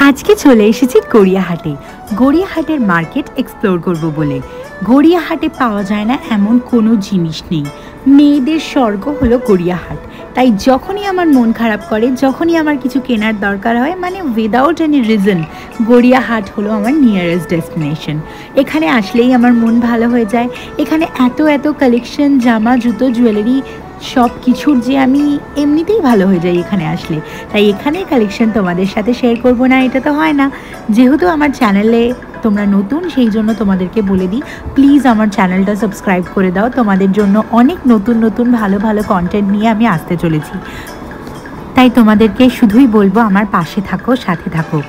আজকে চলে এসেছি গড়িয়াহাটে। গড়িয়াহাটের মার্কেট এক্সপ্লোর করব বলে। গড়িয়াহাটে পাওয়া যায় না এমন কোনো জিনিস নেই। মেয়েদের স্বর্গ হলো গড়িয়াহাট। তাই যখনই আমার মন খারাপ করে, যখনই আমার কিছু কেনার দরকার হয়, মানে উইদাউট এনি রিজন, গড়িয়াহাট হলো আমার নিয়ারেস্ট ডেস্টিনেশন। এখানে আসলেই আমার মন ভালো হয়ে যায়। এখানে এত এত কালেকশন, জামা, জুতো, জুয়েলারি, সব কিছুর যে আমি এমনিতেই ভালো হয়ে যাই এখানে আসলে। তাই এখানের কালেকশন তোমাদের সাথে শেয়ার করব না, এটা তো হয় না। যেহেতু আমার চ্যানেলে তোমরা নতুন, সেই জন্য তোমাদেরকে বলে দিই, প্লিজ আমার চ্যানেলটা সাবস্ক্রাইব করে দাও। তোমাদের জন্য অনেক নতুন নতুন ভালো ভালো কন্টেন্ট নিয়ে আমি আসতে চলেছি। তাই তোমাদেরকে শুধুই বলবো, আমার পাশে থাকো, সাথে থাকো।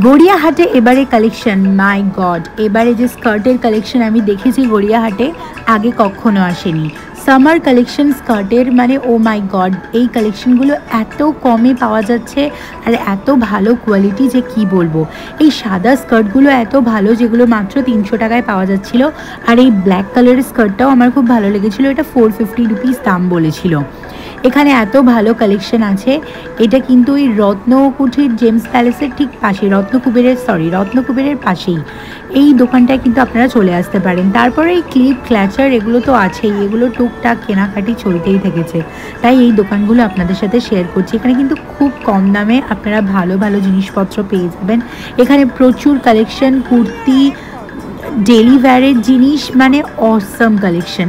গড়িয়াহাটে এবারে কালেকশন, মাই গড, এবারে যে স্কার্টের কালেকশন আমি দেখেছি গড়িয়াহাটে, আগে কখনো আসেনি। সামার কালেকশন স্কার্টের, মানে ও মাই গড, এই কালেকশনগুলো এত কমে পাওয়া যাচ্ছে আর এত ভালো কোয়ালিটি যে কি বলবো। এই সাদা স্কার্টগুলো এত ভালো, যেগুলো মাত্র 300 টাকায় পাওয়া যাচ্ছিলো। আর এই ব্ল্যাক কালারের স্কার্টটাও আমার খুব ভালো লেগেছিলো, এটা 450 রুপিস দাম বলেছিল। এখানে এত ভালো কালেকশন আছে। এটা কিন্তু ওই রত্নকুঠির জেমস প্যালেসের ঠিক পাশে, রত্নকুবেরের পাশেই এই দোকানটায় কিন্তু আপনারা চলে আসতে পারেন। তারপরে এই ক্লিপ, ক্ল্যাচার, এগুলো তো আছেই, এগুলো টুকটাক কেনাকাটি চলতেই থেকেছে। তাই এই দোকানগুলো আপনাদের সাথে শেয়ার করছি। এখানে কিন্তু খুব কম দামে আপনারা ভালো ভালো জিনিসপত্র পেয়ে যাবেন। এখানে প্রচুর কালেকশন, কুর্তি, ডেলি ওয়্যারের জিনিস, মানে অসম কালেকশন।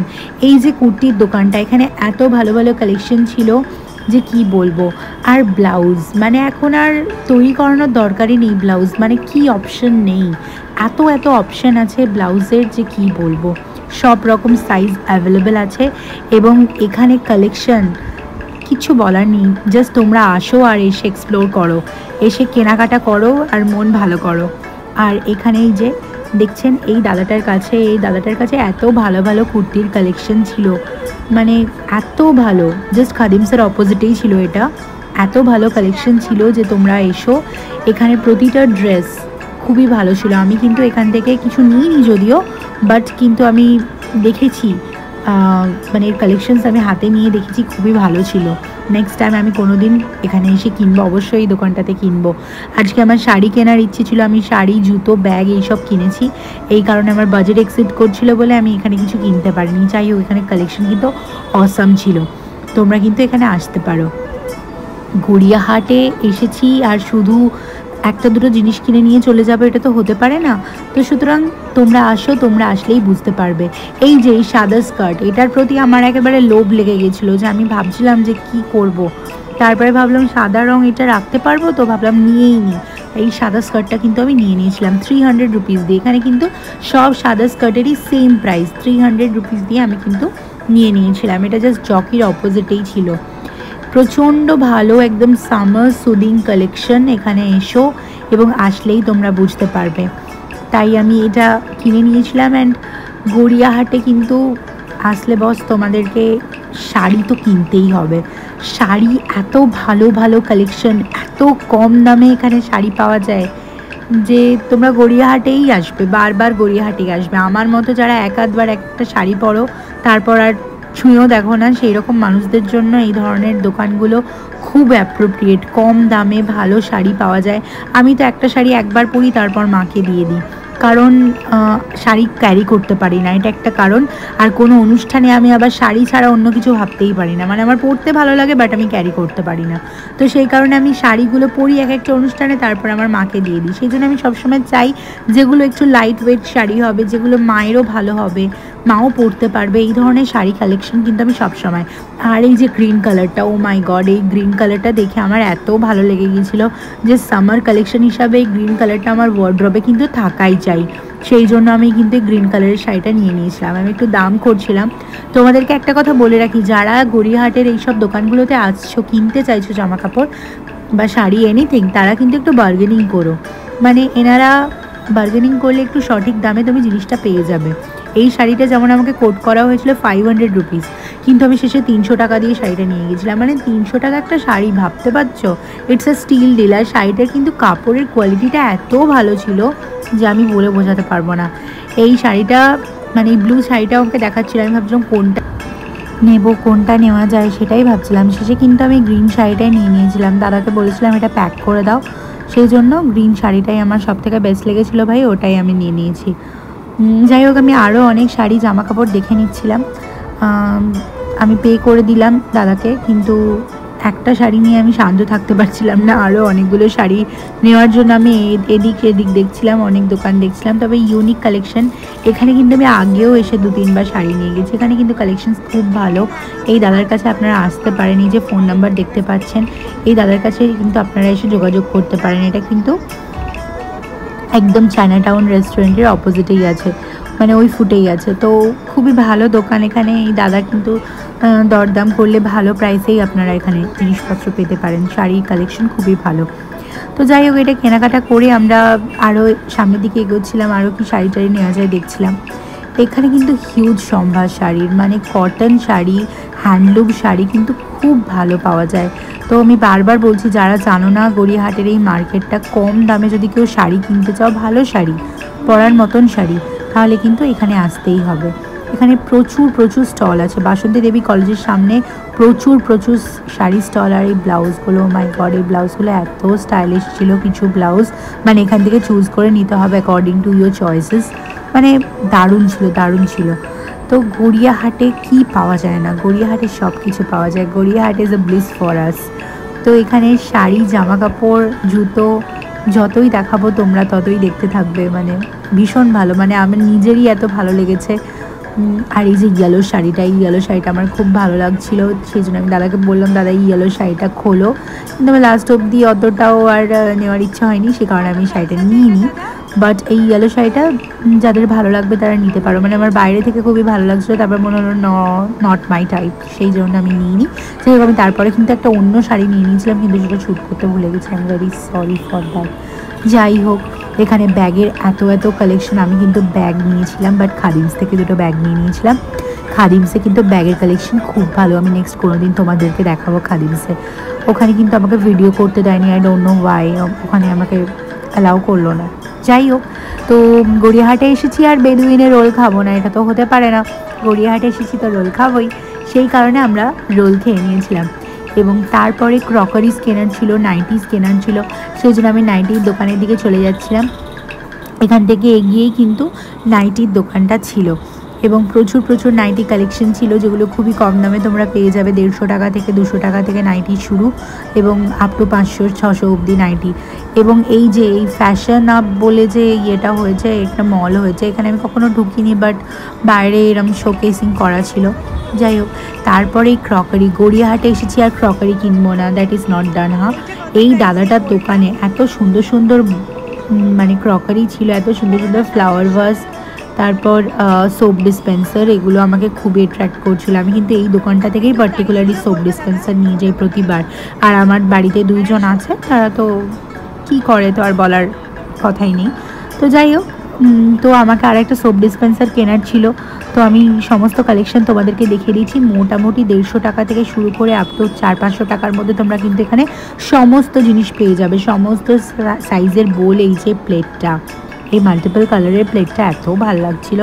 এই যে কুর্তির দোকানটা, এখানে এত ভালো ভালো কালেকশন ছিল যে কি বলবো। আর ব্লাউজ, মানে এখন আর তৈরি করানোর দরকারই নেই ব্লাউজ, মানে কি অপশন নেই, এত এত অপশন আছে ব্লাউজের যে কি বলবো। সব রকম সাইজ অ্যাভেলেবেল আছে এবং এখানে কালেকশন কিছু বলার নেই। জাস্ট তোমরা আসো আর এসে এক্সপ্লোর করো, এসে কেনাকাটা করো আর মন ভালো করো। আর এখানেই যে দেখছেন এই দাদাটার কাছে এত ভালো ভালো কুর্তির কালেকশন ছিল, মানে এত ভালো, জাস্ট খাদিমসের অপোজিটেই ছিল এটা। এত ভালো কালেকশন ছিল যে তোমরা এসো। এখানে প্রতিটা ড্রেস খুবই ভালো ছিল। আমি কিন্তু এখান থেকে কিছু নিইনি যদিও, বাট কিন্তু আমি দেখেছি, মানে এর কালেকশনস আমি হাতে নিয়ে দেখেছি, খুবই ভালো ছিল। নেক্সট টাইম আমি কোনো দিন এখানে এসে কিনবো, অবশ্যই এই দোকানটাতে কিনবো। আজকে আমার শাড়ি কেনার ইচ্ছে ছিল, আমি শাড়ি, জুতো, ব্যাগ এইসব কিনেছি। এই কারণে আমার বাজেট এক্সিড করছিল বলে আমি এখানে কিছু কিনতে পারিনি। যাই হোক, এখানে কালেকশন কিন্তু অসাম ছিল। তোমরা কিন্তু এখানে আসতে পারো। গড়িয়াহাটে এসেছি আর শুধু একটা দুটো জিনিস কিনে নিয়ে চলে যাবে, এটা তো হতে পারে না। তো সুতরাং তোমরা আসো, তোমরা আসলেই বুঝতে পারবে। এই যে এই সাদা স্কার্ট, এটার প্রতি আমার একেবারে লোভ লেগে গেছিলো, যে আমি ভাবছিলাম যে কি করব। তারপরে ভাবলাম সাদা রং এটা রাখতে পারবো, তো ভাবলাম নিয়েই নিই। এই সাদা স্কার্টটা কিন্তু আমি নিয়ে নিয়েছিলাম 300 রুপিস দিয়ে। এখানে কিন্তু সব সাদা স্কার্টেরই সেম প্রাইস, 300 রুপিস দিয়ে আমি কিন্তু নিয়ে নিয়েছিলাম। এটা জাস্ট জকির অপোজিটেই ছিল। প্রচণ্ড ভালো, একদম সামার সুদিং কালেকশন। এখানে এসো এবং আসলেই তোমরা বুঝতে পারবে। তাই আমি এটা কিনে নিয়েছিলাম। অ্যান্ড গড়িয়াহাটে কিন্তু আসলে বস তোমাদেরকে শাড়ি তো কিনতেই হবে। শাড়ি এত ভালো ভালো কালেকশন, এত কম দামে এখানে শাড়ি পাওয়া যায় যে তোমরা গড়িয়াহাটেই আসবে, বারবার গড়িয়াহাটেই আসবে। আমার মতো যারা একাধবার একটা শাড়ি পরো তারপর আর ছুঁয়েও দেখো না, সেই রকম মানুষদের জন্য এই ধরনের দোকানগুলো খুব অ্যাপ্রোপ্রিয়েট। কম দামে ভালো শাড়ি পাওয়া যায়। আমি তো একটা শাড়ি একবার পরি, তারপর মাকে দিয়ে দিই, কারণ শাড়ি ক্যারি করতে পারি না, এটা একটা কারণ। আর কোনো অনুষ্ঠানে আমি আবার শাড়ি ছাড়া অন্য কিছু ভাবতেই পারি না, মানে আমার পরতে ভালো লাগে বাট আমি ক্যারি করতে পারি না। তো সেই কারণে আমি শাড়িগুলো পরি এক একটা অনুষ্ঠানে, তারপর আমার মাকে দিয়ে দিই। সেই জন্য আমি সবসময় চাই যেগুলো একটু লাইট ওয়েট শাড়ি হবে, যেগুলো মায়েরও ভালো হবে, মাও পরতে পারবে, এই ধরনের শাড়ি কালেকশন কিন্তু আমি সবসময়। আর এই যে গ্রিন কালারটা, ও মাই গড, এই গ্রিন কালারটা দেখে আমার এত ভালো লেগে গিয়েছিলো যে সামার কালেকশন হিসাবে এই গ্রিন কালারটা আমার ওয়ার্ড্রবে কিন্তু থাকাই চাই। সেই জন্য আমি কিন্তু গ্রিন কালারের শাড়িটা নিয়ে নিয়েছিলাম। আমি একটু দাম করছিলাম। তোমাদেরকে একটা কথা বলে রাখি, যারা গড়িয়াহাটের এইসব দোকানগুলোতে আসছো, কিনতে চাইছো জামা কাপড় বা শাড়ি, এনিথিং, তারা কিন্তু একটু বার্গেনিং করো। মানে এনারা বার্গেনিং করলে একটু সঠিক দামে তুমি জিনিসটা পেয়ে যাবে। এই শাড়িটা যেমন আমাকে কোট করা হয়েছিল 500 রুপিস, কিন্তু আমি শেষে 300 টাকা দিয়ে শাড়িটা নিয়ে গেছিলাম। মানে 300 টাকা একটা শাড়ি, ভাবতে পারছো? It's a steal deal. আর শাড়িটার কিন্তু কাপড়ের কোয়ালিটিটা এত ভালো ছিল যে আমি বলে বোঝাতে পারবো না। এই শাড়িটা, মানে এই ব্লু শাড়িটা আমাকে দেখাচ্ছিল, আমি ভাবছিলাম কোনটা নেব, কোনটা নেওয়া যায় সেটাই ভাবছিলাম। শেষে কিন্তু আমি গ্রিন শাড়িটাই নিয়ে নিয়েছিলাম। দাদাকে বলেছিলাম এটা প্যাক করে দাও, সেই জন্য গ্রিন শাড়িটাই আমার সব থেকে বেস্ট লেগেছিলো ভাই, ওটাই আমি নিয়ে নিয়েছি। যাই হোক, আমি আরও অনেক শাড়ি জামা কাপড় দেখে নিচ্ছিলাম। আমি পে করে দিলাম দাদাকে, কিন্তু একটা শাড়ি নিয়ে আমি শান্ত থাকতে পারছিলাম না। আরও অনেকগুলো শাড়ি নেওয়ার জন্য আমি এদিক এদিক দেখছিলাম, অনেক দোকান দেখছিলাম। তবে ইউনিক কালেকশন, এখানে কিন্তু আমি আগেও এসে 2-3বার শাড়ি নিয়ে গেছি। এখানে কিন্তু কালেকশন খুব ভালো। এই দাদার কাছে আপনারা আসতে পারেন, এই যে ফোন নাম্বার দেখতে পাচ্ছেন, এই দাদার কাছে কিন্তু আপনারা এসে যোগাযোগ করতে পারেন। এটা কিন্তু একদম চায়না টাউন রেস্টুরেন্টের অপোজিটেই আছে, মানে ওই ফুটেই আছে। তো খুবই ভালো দোকান। এখানে এই দাদা কিন্তু দরদাম করলে ভালো প্রাইসেই আপনারা এখানে জিনিসপত্র পেতে পারেন। শাড়ির কালেকশন খুবই ভালো। তো যাই হোক, এটা কেনাকাটা করে আমরা আরও সামনের দিকে এগোচ্ছিলাম, আরও কি শাড়ি টাড়ি নেওয়া যায় দেখছিলাম। এখানে কিন্তু হিউজ সম্ভার শাড়ির, মানে কটন শাড়ি, হ্যান্ডলুম শাড়ি কিন্তু খুব ভালো পাওয়া যায়। তো আমি বারবার বলছি, যারা জানো না গড়িয়াহাটের এই মার্কেটটা, কম দামে যদি কেউ শাড়ি কিনতে চাও, ভালো শাড়ি, পরার মতন শাড়ি, তাহলে কিন্তু এখানে আসতেই হবে। এখানে প্রচুর প্রচুর স্টল আছে। বাসন্তী দেবী কলেজের সামনে প্রচুর প্রচুর শাড়ি স্টল। আর এই ব্লাউজগুলো, মাই গড, এই ব্লাউজগুলো এত স্টাইলিশ ছিল। কিছু ব্লাউজ মানে এখান থেকে চুজ করে নিতে হবে অ্যাকর্ডিং টু ইউর চয়েসেস। মানে দারুণ ছিল, দারুণ ছিল। তো গড়িয়াহাটে কি পাওয়া যায় না, গড়িয়াহাটে সব কিছু পাওয়া যায়। Gariahat is a bliss for us. তো এখানে শাড়ি, জামা কাপড়, জুতো যতই দেখাবো তোমরা ততই দেখতে থাকবে। মানে ভীষণ ভালো, মানে আমার নিজেরই এত ভালো লেগেছে। আর এই যে ইয়েলো শাড়িটা, এই ইয়েলো শাড়িটা আমার খুব ভালো লাগছিল, সেই জন্য আমি দাদাকে বললাম, দাদা এই ইয়েলো শাড়িটা খোলো। কিন্তু আমার লাস্ট অবধি অতটাও আর নেওয়ার ইচ্ছা হয়নি, সে কারণে আমি শাড়িটা নিইনি। বাট এই ইয়েলো শাড়িটা যাদের ভালো লাগবে তারা নিতে পারো। মানে আমার বাইরে থেকে খুবই ভালো লাগছিলো, তারপর মনে হলো নট মাই টাইপ, সেই জন্য আমি নিইনি। যাই হোক, আমি তারপরে কিন্তু একটা অন্য শাড়ি নিয়ে নিয়েছিলাম, কিন্তু সেটা শ্যুট করতে ভুলে গেছি। I am very sorry for that. যাই হোক, এখানে ব্যাগের এত এত কালেকশন। আমি কিন্তু ব্যাগ নিয়েছিলাম, বাট খাদিমস থেকে দুটো ব্যাগ নিয়ে নিয়েছিলাম। খাদিমসে কিন্তু ব্যাগের কালেকশন খুব ভালো। আমি নেক্সট কোনো দিন তোমাদেরকে দেখাবো খাদিমসে। ওখানে কিন্তু আমাকে ভিডিও করতে দেয়নি, আই ডোন্ট নো ওয়াই, ওখানে আমাকে অ্যালাউ করলো না। যাই হোক, তো গড়িয়াহাটে এসেছি আর বেদুইনের রোল খাবো না, এটা তো হতে পারে না। গড়িয়াহাটে এসেছি তো রোল খাবোই, সেই কারণে আমরা রোল খেয়ে নিয়েছিলাম। এবং তারপরে ক্রকারিজ কেনার ছিল, নাইটিস কেনার ছিল, সেই জন্য আমি নাইটির দোকানের দিকে চলে যাচ্ছিলাম। এখান থেকে এগিয়েই কিন্তু নাইটির দোকানটা ছিল, এবং প্রচুর প্রচুর নাইটি কালেকশন ছিল, যেগুলো খুবই কম দামে তোমরা পেয়ে যাবে। 150 টাকা থেকে 200 টাকা থেকে নাইটি শুরু, এবং আপ টু 500-600 অবধি নাইটি। এবং এই যে এই ফ্যাশন আপ বলে যে ইয়েটা হয়েছে, একটা মল হয়েছে, এখানে আমি কখনো ঢুকিনি, বাট বাইরে এরম শোকেসিং করা ছিল। যাই হোক, তারপরে এই ক্রকারি, গড়িয়াহাটে এসেছি আর ক্রকারি কিনবো না, দ্যাট ইজ নট ডান। হ্যাঁ, এই দাদাটার দোকানে এত সুন্দর সুন্দর মানে ক্রকারি ছিল, এত সুন্দর সুন্দর ফ্লাওয়ার ভাস, তারপর সোপ ডিসপেন্সার, এগুলো আমাকে খুবই অ্যাট্রাক্ট করছিল। আমি কিন্তু এই দোকানটা থেকেই পার্টিকুলারলি সোপ ডিসপেন্সার নিয়ে যাই প্রতিবার। আর আমার বাড়িতে 2 জন আছে, তারা তো কী করে তো আর বলার কথাই নেই। তো যাই হোক, তো আমাকে আর একটা সোপ ডিসপেন্সার কেনার ছিল। তো আমি সমস্ত কালেকশন তোমাদেরকে দেখিয়ে দিচ্ছি। মোটামুটি 150 টাকা থেকে শুরু করে আপ টু 400-500 টাকার মধ্যে তোমরা কিন্তু এখানে সমস্ত জিনিস পেয়ে যাবে, সমস্ত সাইজের বোল। এই যে প্লেটটা, এই মাল্টিপল কালারের প্লেটটা এত ভালো লাগছিল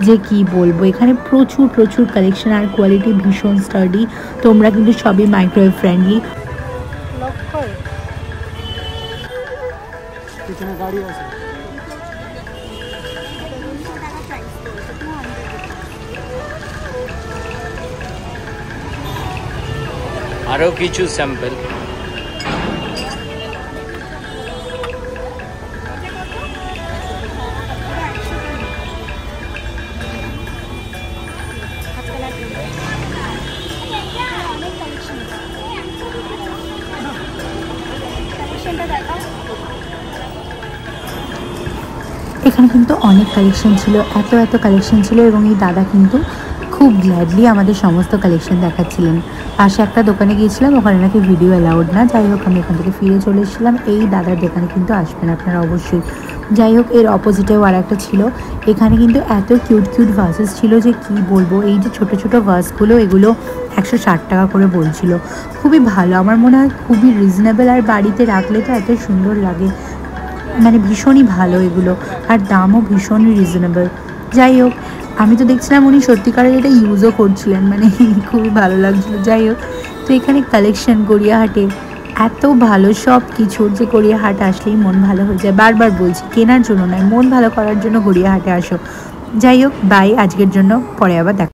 যে কি বলবো। এখানে প্রচুর প্রচুর কালেকশন, আর কোয়ালিটি ভীষণ স্টাডি। তোমরা কিন্তু সবই মাইক্রোওয়েভ ফ্রেন্ডলি। গাড়ি আছে, আরও কিছু স্যাম্পল। এখানে কিন্তু অনেক কালেকশন ছিল, এত এত কালেকশন ছিল, এবং এই দাদা কিন্তু খুব গ্ল্যাডলি আমাদের সমস্ত কালেকশন দেখাচ্ছিলেন। পাশে একটা দোকানে গিয়েছিলাম, ওখানে নাকি ভিডিও অ্যালাউড না। যাই হোক, আমি এখান থেকে ফিরে চলে এসেছিলাম। এই দাদার দোকানে কিন্তু আসবেন আপনারা অবশ্যই। যাই হোক, এর অপোজিটেও আর একটা ছিল। এখানে কিন্তু এত কিউট কিউট ভাসেস ছিল যে কি বলবো। এই যে ছোটো ছোটো ভাসগুলো, এগুলো 160 টাকা করে বলছিল। খুবই ভালো, আমার মনে হয় খুবই রিজনেবল, আর বাড়িতে রাখলে তো এত সুন্দর লাগে, মানে ভীষণই ভালো এগুলো, আর দামও ভীষণই রিজনেবল। যাই হোক, আমি তো দেখছিলাম উনি সত্যিকারের এটা ইউজও করছিলেন, মানে খুবই ভালো লাগছিলো। যাই হোক, তো এখানে কালেকশন গড়িয়াহাটে এত ভালো সব কিছুর যে গড়িয়াহাট আসলেই মন ভালো হয়ে যায়। বারবার বলছি, কেনার জন্য নয়, মন ভালো করার জন্য গড়িয়াহাটে আসো। যাই হোক, বাই আজকের জন্য, পরে আবার দেখা।